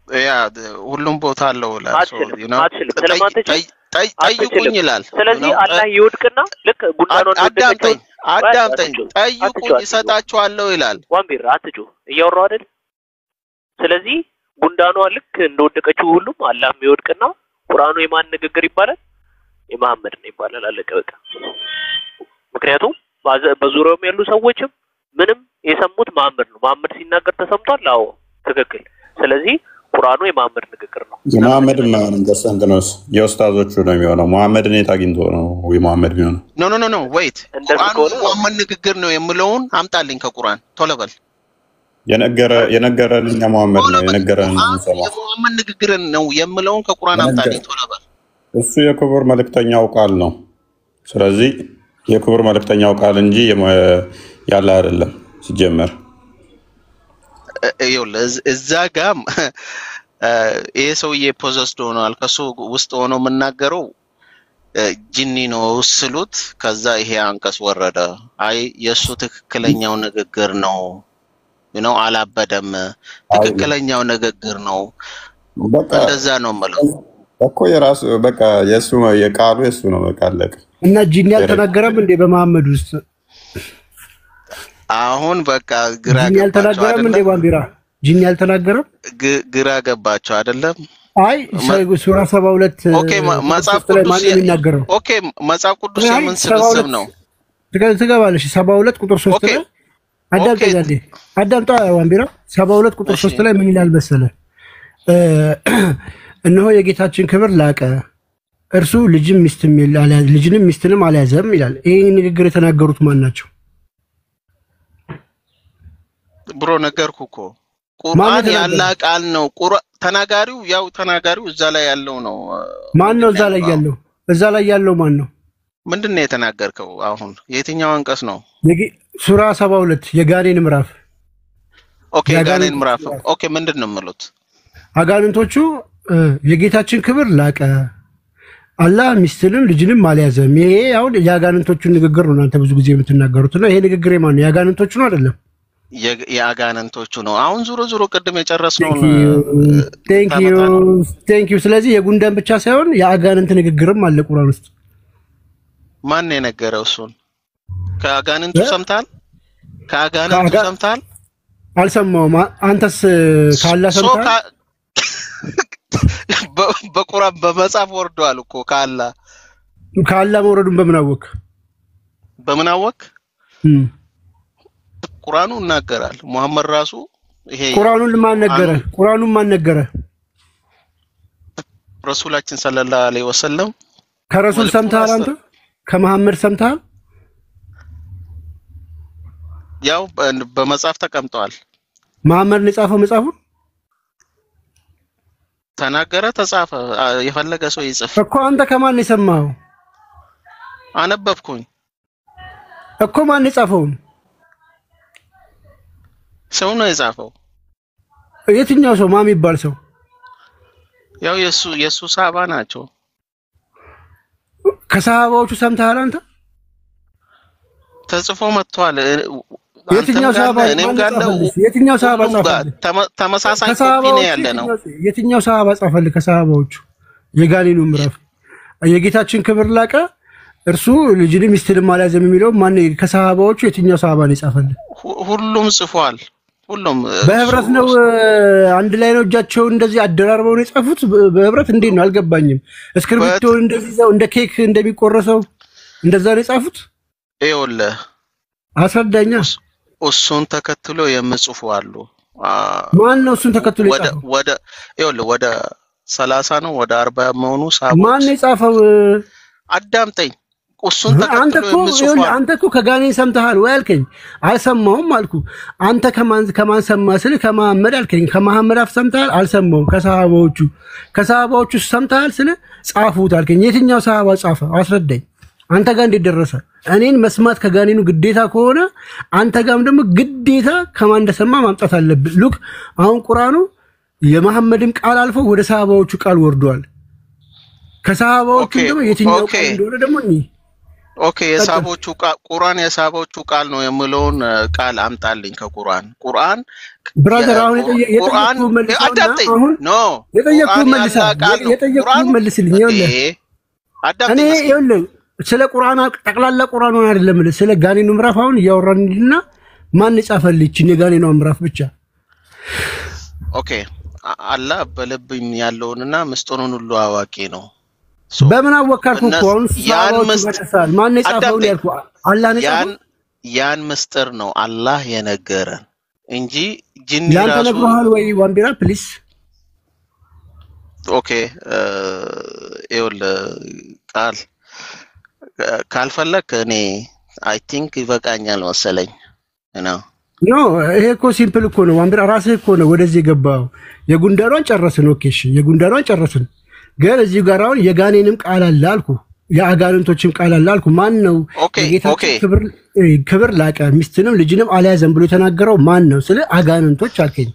ያ ሁሉም ቦታ አለው ላሶ you know ጠይቁኝ ይላል ስለዚህ አላህ ይወድቅና ልክ ጉንዳኑን አዳምጠኝ ጠይቁኝ ይሰጣችኋለሁ ይላል ዋንቢር አትጩ እያወራው አይደል ስለዚህ ጉንዳኗ ልክ እንደወደቀችው ሁሉም አላህ ይወድቅና ቁርአኑ የማን ንግግር ይባላል የመሐመድ ነው ይባላል አለቀ በቃ ምክንያቱም በዙሪያው ያሉ ሰዎችም ምንም የሰሙት መሐመድ ነው መሐመድ ሲናገር ተሰምቷል አዎ ትክክል ስለዚህ ቁርአኑ የመሐመድ ንግግር ነው የመሐመድ ማን እንደሰንት ነው የኡስታዞቹ ነው የሚሆነው መሐመድ ነው ታግኝቶ ነው ወይ መሐመድ ቢሆን ኖ ዌይት ቁርአኑ መሐመድ ንግግር ነው የምለውን አምጣልኝ ከቁርአን ቶለበል የነገረልኝ መሐመድ ነው የነገረልኝ መሐመድ ንግግር ነው የምለውን ከቁርአን አምጣልኝ ቶለበል እሱ የክብር መልእክተኛው ቃል ነው ስለዚህ የክብር መልእክተኛው ቃል እንጂ ያለ አይደለም ሲጀመር እዛ ጋም ይሄ ሰውዬ ፖዘስድ ሆኗል ከሱ ውስጥ ሆኖ መናገረው ጂኒ ነው ስሉት ከዛ ይሄ አንቀስ ወረደ አይ የሱ ትክክለኛው ንግግር ነው አላበደም ትክክለኛው ንግግር ነው እንደዛ ነው ማለት እኮ የራሱ በቃ የሱ የቃሉ የሱ ነው በቃ አለቀ እና ጂኒ አልተናገረም እንዴ በመሐመድ ውስጥ አሁን በቃ ግራ ጂኒ አልተናገረም እንዴ ባንዲራ ጂኒ አልተናገረም ግራ ገባቸው አይደለም አይ ሱራ 72 ኦኬ መጽሐፍ ቅዱስ የሚናገረው ኦኬ መጽሐፍ ቅዱስ የምን ስብስብ ነው ትገባለሽ 72 ቁጥር 3 ላይ አዳምጣ ባንዲራ 72 ቁጥር 3 ላይ ምን ይላል መሰለ እነሆ የጌታችን ክብር ላቀ እርሱ ልጅም ሚስትንም አልያዘም ይላል ይሄ ንግግር የተናገሩት ማን ናቸው ብሮ ነገርኩ እኮ ቁርአን ያላ ቃል ነው ተናጋሪው ያው ተናጋሪው እዛ ላይ ያለው ነው ማን ነው እዛ ላይ ያለው ማን ነው ምንድነው የተናገርከው አሁን የትኛው አንቀስ ነው ሱራ 72 የጋኔን ምዕራፍ ኦኬ የጋኔን ምዕራፍ ኦኬ ምንድነው ማለት አጋንንቶቹ የጌታችን ክብር ላቀ አላህ ሚስትንም ልጅንም አልያዘም ይሄ አሁን የአጋንንቶቹ ንግግር ነው እናንተ ብዙ ጊዜ የምትናገሩት ነው ይሄ ንግግር የማን ነው የአጋንንቶቹ ነው አይደለም የአጋንንቶቹ ነው አሁን ዙሮ ቅድም የጨረስነው ቴንክ ዩ ስለዚህ የጉንዳን ብቻ ሳይሆን የአጋንንት ንግግርም አለ ቁርአን ውስጥ ማን የነገረው እሱን ከአጋንንቱ ሰምታል አልሰማውም አንተስ ካላ ሰምታል በቁርአን በመጽሐፍ ወርዷል እኮ ካላ መውረዱን በምን አወቅ ቁርአኑ እናገራል መሐመድ ራሱ ይሄ ቁርአኑን ማን ነገረ ረሱላችን ሰለላሁ ዐለይሂ ወሰለም ከረሱል ሰምታል አንተ ከመሐመድ ሰምታል ያው በመጽሐፍ ተቀምጧል መሐመድ ነው የጻፈው መጽሐፉን ተናገረ ተጻፈ የፈለገ ሰው ይጽፍ እኮ አንተ ከማን ነው የሰማው አነበብኩኝ እኮ ማን ነው የጻፈው ሰው ነው የጻፈው የትኛው ሰው ማን ይባል ሰው ያው የሱ ሰሃባ ናቸው ከሰሃባዎቹ ሰምተሃል አንተ ተጽፎ መጥቷል የትኛው ሰሃባ ጻፈ ተመሳሳይ ኮፒ ነው ያለ ነው የትኛው ሰሃባ ጻፈል ከሰሃባዎቹ የጋኔኑ ምዕራፍ የጌታችን ክብር ላቀ እርሱ ልጅንም ሚስትንም አልያዘም የሚለው ማን ከሰሃባዎቹ የትኛው ሰሃባ ነው ጻፈል ሁሉም ጽፏል ሁሉም በህብረት ነው አንድ ላይ ነው እጃቸው እንደዚህ አደራርበው ነው የጻፉት በህብረት እንዴት ነው አልገባኝም እስክሪፕቶ እንደዚህ እንደ ኬክ እንደሚቆረሰው እንደዛ ነው የጻፉት ይኸውልህ አስረዳኛ እሱን ተከትሎ የምጽፉ አሉ ማን ነው እሱን ተከትሎ የጻፈው ወደ 30 ነው ወደ 40 መሆኑ ሳቦት ማን ነው የጻፈው አዳምጠኝ እሱን ተከትሎ የሚጽፉ አንተ እኮ ከጋኔን ሰምተሃል ወይ አልከኝ። አልሰማሁም አልኩ። አንተ ከማን ሰማህ ስል ከመሐመድ አልከኝ። ከመሐመድ አፍ ሰምተሃል? አልሰማሁም። ከሰሃባዎቹ ሰምተሃል ስል ጻፉት አልከኝ። የትኛው ሰሃባ ጻፈ? አስረዳኝ። አንተ ጋር እንዴት ደረሰ? እኔን መስማት ከጋኔኑ ግዴታ ከሆነ አንተ ጋርም ደግሞ ግዴታ ከማን እንደሰማ ማምጣት አለብህ። ሉክ አሁን ቁርአኑ የመሐመድን ቃል አልፎ ወደ ሰሃባዎቹ ቃል ወርዷል። ከሰሃባዎቹ ደግሞ የትኛው ቃል እንደሆነ ደግሞ ኦኬ የሰሃቦቹ ቁርአን የሰሃቦቹ ቃል ነው የምለውን ቃል አምጣልኝ ከቁርአን ብራዘር አሁን የጠየቁ መልስልኝ እኔ ይኸውልህ ስለ ቁርአን ጠቅላላ ቁርአኑን አይደለም ስለ ጋኔኑ ምዕራፍ አሁን እያወራንልና ማን ጻፈልኝ የጋኔኑ ምዕራፍ ብቻ ኦኬ አላህ በልብኝ ያለውንና ምስጢሩን ሁሉ አዋቂ ነው በምን አወካልኩ አሁን ሰሃባው ማን ጻፈው ያልኩ አላህ ነው ያን ምስጢር ነው አላህ የነገረን እንጂ ጂኒ ራሱ ያንተ ነግሮሃል ወይ ዋንቢራ ፕሊስ ኦኬ ኤውል ቃል ካልፈለክ እኔ አይ ቲንክ ይበቃኛል መሰለኝ ነው ይሄ እኮ ሲምፕል እኮ ነው ዋንቢራ ራስህ እኮ ነው ወደዚህ ገባው የጉንዳሯን ጨረስን ኦኬ እሺ የጉንዳሯን ጨረስን ግን እዚህ ጋር አሁን የጋኔንም ቃል አለ አልኩ የአጋንንቶችም ቃል አለ አልኩ ማን ነው የጌታችን ክብር ላቀ ሚስትንም ልጅንም አልያዘም ብሎ የተናገረው ማን ነው ስለ አጋንንቶች አልከኝ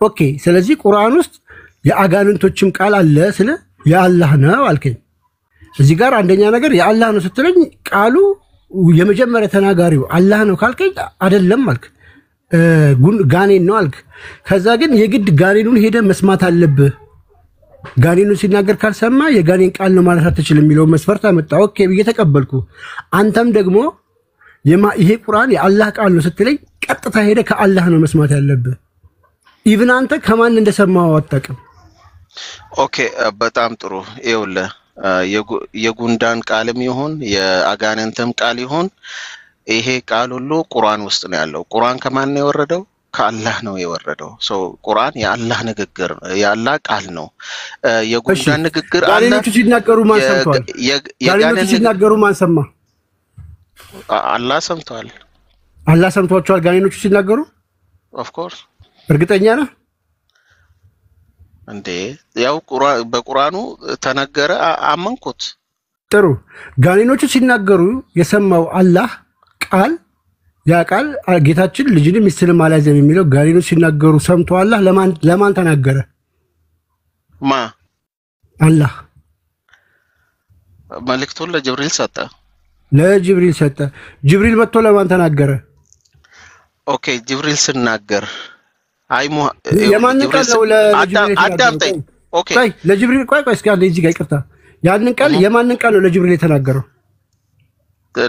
ኦኬ ስለዚህ ቁርአን ውስጥ የአጋንንቶችም ቃል አለ ስለ የአላህ ነው አልከኝ እዚህ ጋር አንደኛ ነገር የአላህ ነው ስትለኝ ቃሉ የመጀመሪያ ተናጋሪው አላህ ነው ካልከኝ አይደለም አልክ ጋኔን ነው አልክ ከዛ ግን የግድ ጋኔኑን ሄደ መስማት አለብህ ጋኔኑ ሲናገር ካልሰማ የጋኔን ቃል ነው ማለት አትችልም የሚለው መስፈርት አመጣ ኦኬ ብዬ ተቀበልኩ አንተም ደግሞ ይሄ ቁርአን የአላህ ቃል ነው ስትለኝ ቀጥታ ሄደ ከአላህ ነው መስማት ያለብህ ኢቭን አንተ ከማን እንደሰማው አጣቀም ኦኬ በጣም ጥሩ ይኸውልህ የጉንዳን ቃልም ይሁን የአጋንንተም ቃል ይሁን ይሄ ቃል ሁሉ ቁርአን ውስጥ ነው ያለው ቁርአን ከማን ነው የወረደው ከአላህ ነው የወረደው ሶ ቁርአን የአላህ ንግግር የአላህ ቃል ነው የጉንዳን ንግግር አለ ጋኔኖቹ ሲናገሩ ማን ሰምቷል ጋኔኖቹ ሲናገሩ ማን ሰማ አላህ ሰምቷል አላህ ሰምቷቸዋል ጋኔኖቹ ሲናገሩ ኦፍ ኮርስ እርግጠኛ ነህ እንዴ ያው በቁርአኑ ተነገረ አመንኩት ጥሩ ጋኔኖቹ ሲናገሩ የሰማው አላህ ቃል ያ ቃል ጌታችን ልጅንም ሚስትንም አልያዘም የሚለው ጋኔኖቹ ሲናገሩ ሰምቶ አላህ ለማን ተናገረ አላህ መልእክቱን ለጅብሪል ሰጠ ጅብሪል መጥቶ ለማን ተናገረ ኦኬ ጅብሪል ሲናገር የማን ቃል ነው አዳምጠኝ ኦኬ ለጅብሪል ቆይ እስኪ አንዴ እዚህ ጋር ይቅርታ ያንን ቃል የማን ቃል ነው ለጅብሪል የተናገረው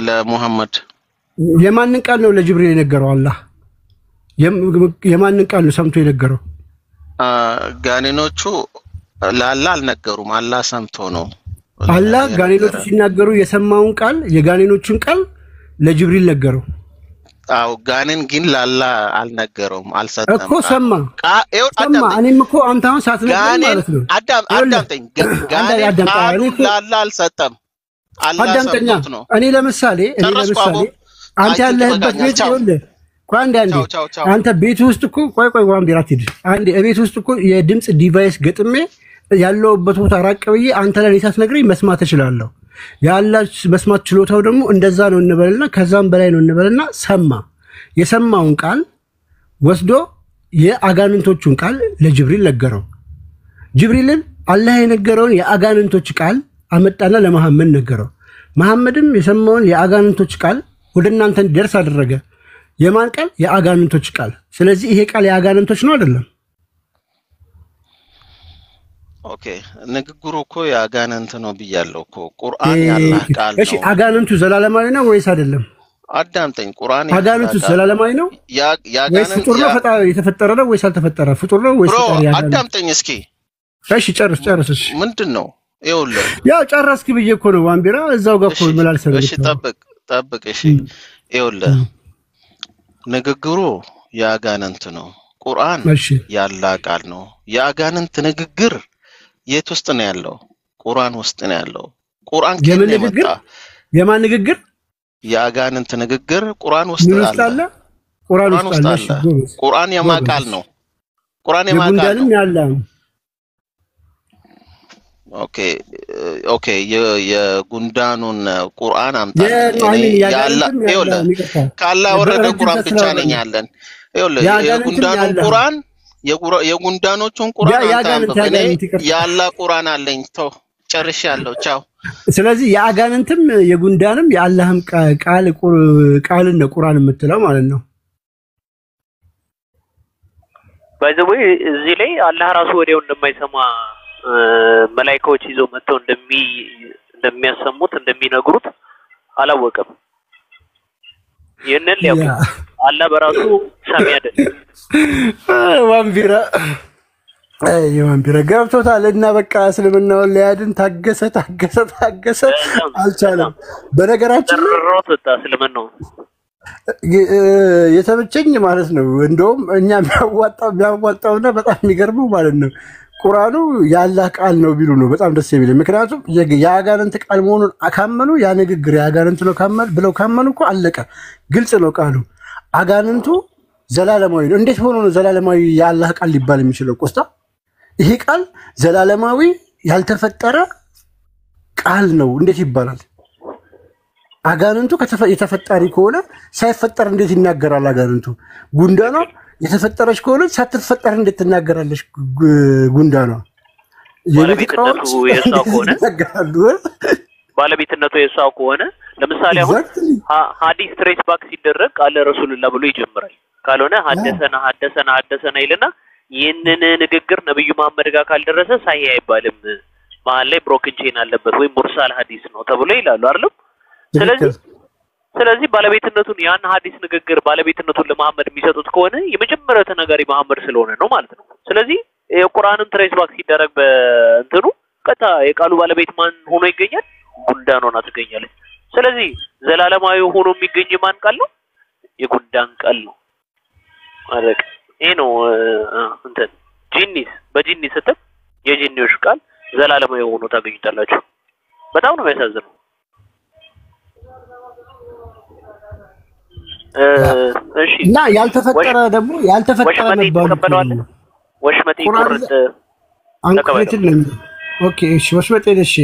ለሙሐመድ የማን ቃል ነው ለጅብሪል የነገረው አላህ የማን ቃል ነው ሰምቶ የነገረው ጋኔኖቹ ለአላህ አልነገሩም አላህ ሰምቶ ነው አላህ ጋኔኖቹ ሲናገሩ የሰማውን ቃል የጋኔኖቹን ቃል ለጅብሪል ነገረው አው ጋኔን ግን ለአላህ አልነገረውም አልሰጠም እኮ ሰማ እኔም እኮ አንተውን ሳትነግረኝ ማለት ነው አዳምጠኝ ጋኔን ለአላህ አልሰጠም አላህ ሰምቶት ነው እኔ ለምሳሌ አንተ ያለህበት ቤት ይኸውልህ ቆይ አንዴ አንተ ቤት ውስጥ እኮ ቆይ ዋን ቢራት ሂድ አንዴ ቤት ውስጥ እኮ የድምጽ ዲቫይስ ገጥሜ ያለውበት ቦታ ራቅ ብዬ አንተ ለኔ ሳትነግረኝ መስማት እችላለሁ ያላህ መስማት ችሎታው ደግሞ እንደዛ ነው እንበልና ከዛም በላይ ነው እንበልና ሰማ የሰማውን ቃል ወስዶ የአጋንንቶቹን ቃል ለጅብሪል ነገረው ጅብሪልን አላህ የነገረውን የአጋንንቶች ቃል አመጣና ለመሐመድ ነገረው መሐመድም የሰማውን የአጋንንቶች ቃል ወደናንተ እንዲደርስ አደረገ የማን ቃል የአጋንንቶች ቃል ስለዚህ ይሄ ቃል የአጋንንቶች ነው አይደለም ኦኬ ንግግሩ እኮ የአጋንንት ነው ብያለሁ እኮ ቁርአን ያላህ ቃል ነው እሺ አጋንንቱ ዘላለማዊ ነው ወይስ አይደለም አዳምጠኝ ቁርአን አጋንንቱ ዘላለማዊ ነው ያጋንንት ፍጡር ነው ፈጣሪ የተፈጠረ ነው ወይስ አልተፈጠረ ፍጡር ነው ወይስ ፈጣሪ ያጋንንት አዳምጠኝ እስኪ እሺ ጨርስ እሺ ምንድነው ይኸውልህ ያው ጨረስክ ብዬ እኮ ነው ዋንቢራ እዛው ጋር እኮ መላልሰን እሺ ጠብቅ እሺ ይኸውልህ ንግግሩ የአጋንንት ነው ቁርአን ያላህ ቃል ነው የአጋንንት ንግግር የት ውስጥ ነው ያለው ቁርአን ውስጥ ነው ያለው ቁርአን ከምን ይመጣ የማን ንግግር? የአጋንንት ንግግር ቁርአን ውስጥ አለ። ቁርአን ውስጥ አለ። ቁርአን የማቃል ነው። ቁርአን የማቃል ነው። ያለ ኦኬ የጉንዳኑን ቁርአን አምጣልኝ። ያላ ካላ ወረደ ቁርአን ብቻ ነኝ ያለን። የጉንዳኑን ቁርአን የጉንዳኖቹን ቁርአን አምጣልኝ። ያላ ቁርአን አለኝ። ተው ጨርሻለሁ። ቻው። ስለዚህ የአጋንንትም የጉንዳንም የአላህም ቃልን ነው ቁርአን የምትለው ማለት ነው። ባይዘው እዚህ ላይ አላህ ራሱ ወዲያው እንደማይሰማ መላእክቶች ይዘው መጥተው እንደሚያሰሙት እንደሚነግሩት አላወቀም። ይሄንን ሊያውቅ አላህ በራሱ ሰሚ አይደለም። ዋምቢራ ገብቶታል እና በቃ እስልምናውን ሊያድን ታገሰ አልቻለም። በነገራችን ሮት እስልምናው የተመቸኝ ማለት ነው። እንደውም እኛ የሚያዋጣውና በጣም የሚገርመው ማለት ነው ቁርአኑ የአላህ ቃል ነው ቢሉ ነው በጣም ደስ የሚል። ምክንያቱም የአጋንንት ቃል መሆኑን አካመኑ ያ ንግግር የአጋንንት ነው ብለው ካመኑ እኮ አለቀ። ግልጽ ነው ቃሉ። አጋንንቱ ዘላለማዊ ነው። እንዴት ሆኖ ነው ዘላለማዊ የአላህ ቃል ሊባል የሚችለው? ቆስታ ይሄ ቃል ዘላለማዊ ያልተፈጠረ ቃል ነው እንዴት ይባላል? አጋንንቱ የተፈጠሪ ከሆነ ሳይፈጠር እንዴት ይናገራል? አጋንንቱ ጉንዳኗ የተፈጠረች ከሆነ ሳትፈጠር እንዴት ትናገራለች? ጉንዳኗ ባለቤትነቱ የሷ ከሆነ ለምሳሌ አሁን ሐዲስ ትሬስ ባክ ሲደረግ ቃለ ረሱልላህ ብሎ ይጀምራል። ካልሆነ ሐደሰና ይልና ይህንን ንግግር ነብዩ መሐመድ ጋር ካልደረሰ ሳሂህ አይባልም፣ መሀል ላይ ብሮክን ቼን አለበት ወይ ሙርሳል ሐዲስ ነው ተብሎ ይላሉ አይደል? ስለዚህ ባለቤትነቱን ያን ሐዲስ ንግግር ባለቤትነቱን ለመሐመድ የሚሰጡት ከሆነ የመጀመሪያው ተናጋሪ መሐመድ ስለሆነ ነው ማለት ነው። ስለዚህ የቁርአንን ትሬስ ባክ ሲደረግ በእንትኑ ቀጣ የቃሉ ባለቤት ማን ሆኖ ይገኛል? ጉንዳን ሆና ትገኛለች። ስለዚህ ዘላለማዊ ሆኖ የሚገኝ ማን ቃል ነው? የጉንዳን ቃል ነው። አረቅ ይሄ ነው እንትን ጂኒስ በጂኒ ስትል የጂኒዎች ቃል ዘላለማዊ ሆኖ ታገኙታላችሁ። በጣም ነው የሚያሳዝነው። እሺ እና ያልተፈጠረ ደግሞ ያልተፈጠረ ነው ወሽመጤ ቁርጥ አንክሬትድ ነው። ኦኬ እሺ ወሽመጤ እሺ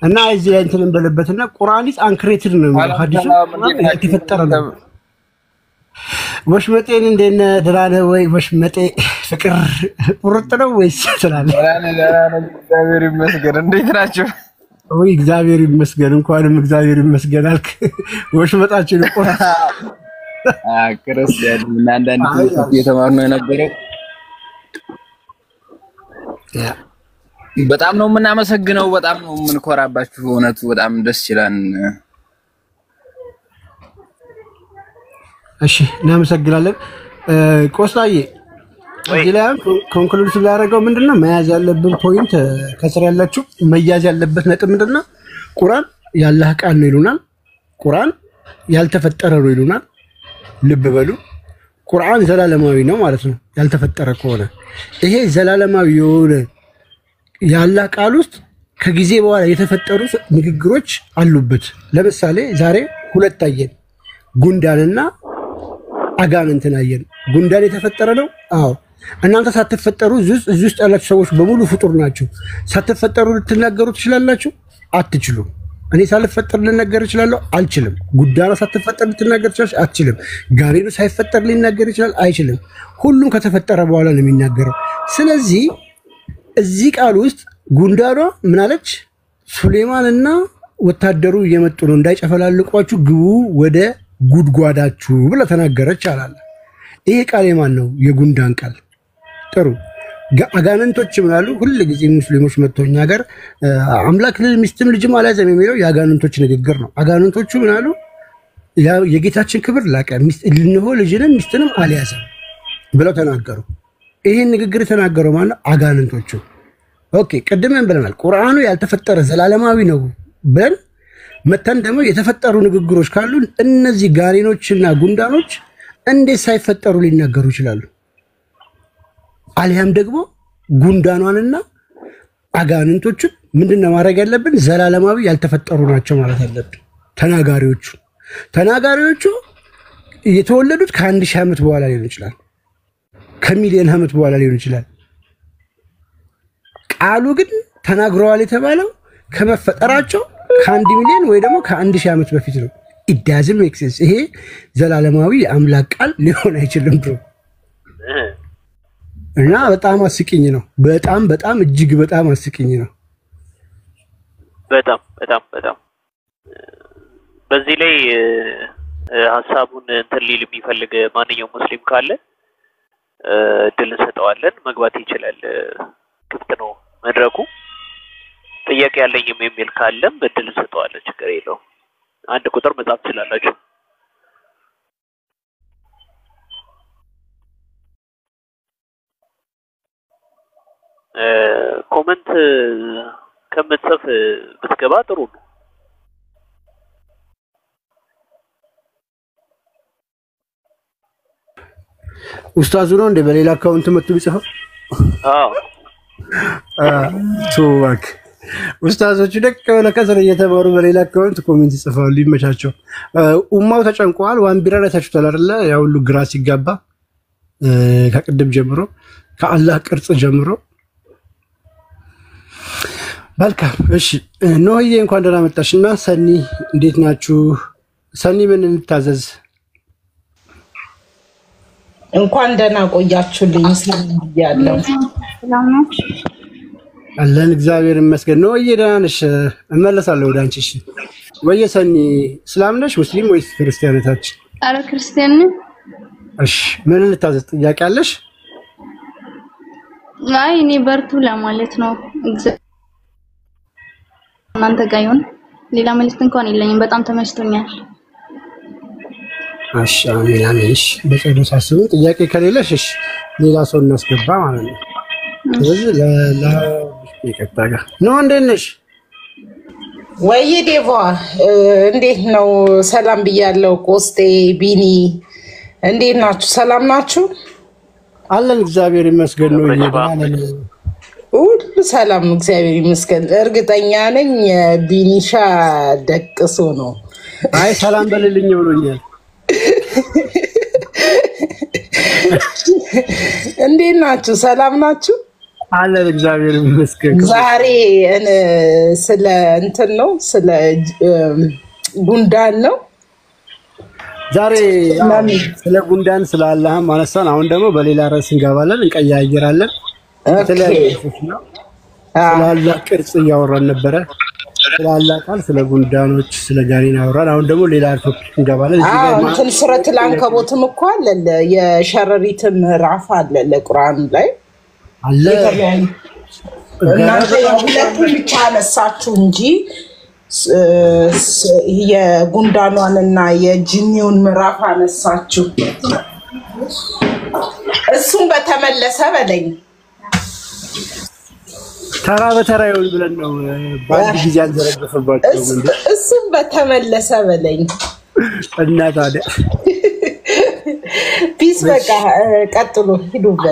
እና እዚህ ላይ እንትን እንበለበትና ቁርአኒት አንክሬትድ ነው ሐዲሱ ያልተፈጠረ ነው። ወሽመጤን እንደነ ደራነ ወይ ወሽመጤ ፍቅር ቁርጥ ነው ወይስ ትላለህ? ደራነ እግዚአብሔር ይመስገን። እንዴት ናችሁ? ወይ እግዚአብሔር ይመስገን። እንኳንም እግዚአብሔር ይመስገን አልክ። ወሽመጣችን ቁርጥ ክርስቲያን እና አንዳንድ ትምህርት እየተማሩ ነው የነበረው። በጣም ነው የምናመሰግነው። በጣም ነው የምንኮራባችሁ። እውነቱ በጣም ደስ ይላል። እሺ እናመሰግናለን። ቆስላዬ እዚህ ላይ ኮንክሉድ ስላደረገው ምንድነው መያዝ ያለብን ፖይንት ከስር ያላችሁ መያዝ ያለበት ነጥብ ምንድነው? ቁርአን የአላህ ቃል ነው ይሉናል። ቁርአን ያልተፈጠረ ነው ይሉናል። ልብ በሉ ቁርአን ዘላለማዊ ነው ማለት ነው ያልተፈጠረ ከሆነ። ይሄ ዘላለማዊ የሆነ የአላህ ቃል ውስጥ ከጊዜ በኋላ የተፈጠሩ ንግግሮች አሉበት። ለምሳሌ ዛሬ ሁለት አየን፣ ጉንዳንና አጋንንትን አየን። ጉንዳን የተፈጠረ ነው። አዎ እናንተ ሳትፈጠሩ እዚህ ውስጥ ያላችሁ ሰዎች በሙሉ ፍጡር ናችሁ። ሳትፈጠሩ ልትናገሩ ትችላላችሁ? አትችሉም። እኔ ሳልፈጠር ልናገር እችላለሁ? አልችልም። ጉንዳኗ ሳትፈጠር ልትናገር ትችላለች? አትችልም። ጋኔኑ ሳይፈጠር ሊናገር ይችላል? አይችልም። ሁሉም ከተፈጠረ በኋላ ነው የሚናገረው። ስለዚህ እዚህ ቃል ውስጥ ጉንዳኗ ምን አለች? ሱሌማንና ወታደሩ እየመጡ ነው፣ እንዳይጨፈላልቋችሁ ግቡ ወደ ጉድጓዳችሁ ብላ ተናገረች አላለ። ይሄ ቃል የማን ነው? የጉንዳን ቃል። ጥሩ አጋንንቶች ምናሉ ሁሉ ጊዜ ሙስሊሞች መጥተውኛ ሀገር አምላክ ሚስትም ልጅም አልያዘም የሚለው የአጋንንቶች ንግግር ነው። አጋንንቶቹ ምናሉ የጌታችን ክብር ላቀ ልንሆ ልጅንም ሚስትንም አልያዘም ብለው ተናገሩ። ይሄን ንግግር የተናገረው ማለት አጋንንቶቹ። ኦኬ ቅድምም ብለናል ቁርአኑ ያልተፈጠረ ዘላለማዊ ነው ብለን መተን ደግሞ የተፈጠሩ ንግግሮች ካሉ እነዚህ ጋኔኖችና ጉንዳኖች እንዴት ሳይፈጠሩ ሊናገሩ ይችላሉ? አልያም ደግሞ ጉንዳኗንና አጋንንቶችን ምንድነው ማድረግ ያለብን? ዘላለማዊ ያልተፈጠሩ ናቸው ማለት አለብን። ተናጋሪዎቹ የተወለዱት ከ1000 ዓመት በኋላ ሊሆን ይችላል፣ ከሚሊዮን ዓመት በኋላ ሊሆን ይችላል። ቃሉ ግን ተናግረዋል የተባለው ከመፈጠራቸው ከ1 ሚሊዮን ወይ ደግሞ ከ1000 ዓመት በፊት ነው። it doesn't make sense። ይሄ ዘላለማዊ የአምላክ ቃል ሊሆን አይችልም ብሎ እና በጣም አስቂኝ ነው። በጣም እጅግ በጣም አስቂኝ ነው። በጣም በዚህ ላይ ሐሳቡን እንትን ሊል የሚፈልግ ማንኛውም ሙስሊም ካለ እድል እንሰጠዋለን፣ መግባት ይችላል። ክፍት ነው መድረኩ። ጥያቄ ያለኝም የሚል ካለም እድል እንሰጠዋለን፣ ችግር የለውም። አንድ ቁጥር መጻፍ ትችላላችሁ። ኮሜንት ከምትጽፍ ብትገባ ጥሩ ነው። ኡስታዙ ነው እንደ በሌላ አካውንት መጥቶ ቢጽፈው? ቱዋክ ኡስታዞቹ ደቅ ብለው ከስር እየተማሩ በሌላ አካውንት ኮሜንት ይጽፋሉ። ይመቻቸው። ኡማው ተጨንቋል። ዋን ቢራ ላይ ታችቷል አይደለ? ያ ሁሉ ግራ ሲጋባ ከቅድም ጀምሮ ከአላህ ቅርጽ ጀምሮ መልካም። እሺ ኖህዬ እንኳን ደህና መጣሽና ሰኒ እንዴት ናችሁ? ሰኒ ምን እንታዘዝ? እንኳን ደህና ቆያችሁልኝ። ሰላም ብያለሁ። ሰላም ነው አለን እግዚአብሔር ይመስገን። ኖህዬ ደህና ነሽ? እመለሳለሁ ወደ አንቺ። እሺ ወየ ሰኒ እስላም ነሽ ሙስሊም ወይስ ክርስቲያን ነሽ? አረ ክርስቲያን ነኝ። እሺ ምን እንታዘዝ? ጥያቄ አለሽ? አይ እኔ በርቱ ለማለት ነው። እናንተ ጋር ይሁን ሌላ መልእክት እንኳን የለኝም። በጣም ተመችቶኛል። እሺ አሜን። እሺ በጸሎት አስቡ። ጥያቄ ከሌለሽ እሺ ሌላ ሰው እናስገባ ማለት ነው። ስለዚህ ይቀጣጋ ነው። እንዴት ነሽ? ወይ ዴቫ እንዴት ነው? ሰላም ብያለሁ። ቆስጤ ቢኒ እንዴት ናችሁ? ሰላም ናችሁ? አለን እግዚአብሔር ይመስገን። ነው ይባላል ሁሉ ሰላም እግዚአብሔር ይመስገን። እርግጠኛ ነኝ ቢኒሻ ደቅሶ ነው። አይ ሰላም በልልኝ ብሎኛል። እንዴት ናችሁ? ሰላም ናችሁ? አለን እግዚአብሔር ይመስገን። ዛሬ ስለ እንትን ነው ስለ ጉንዳን ነው ዛሬ ስለ ጉንዳን ስለ አላህ ማነሳን። አሁን ደግሞ በሌላ ርዕስ እንገባለን፣ እንቀያየራለን። ስለ አላህ ቅርጽ እያወራን ነበረ። ስለ አላህ ቃል፣ ስለ ጉንዳኖች፣ ስለ ጋኔን አወራን። አሁን ደግሞ ሌላ ቶፒክ እንገባለን። እዚህ ጋር እንትን ሱረቱል አንከቡትም እኮ አለ፣ የሸረሪት ምዕራፍ አለ ለቁርአን ላይ አለ። እናንተ ሁለቱን ብቻ አነሳችሁ እንጂ የጉንዳኗንና የጂኒውን ምዕራፍ አነሳችሁ። እሱም በተመለሰ በለኝ። ተራ በተራ ይሁን ብለን ነው ባንድ ጊዜ አንዘረገፈባቸው። እሱም በተመለሰ በለኝ እና ታዲያ ፒስ በቃ ቀጥሉ ሂዱበት።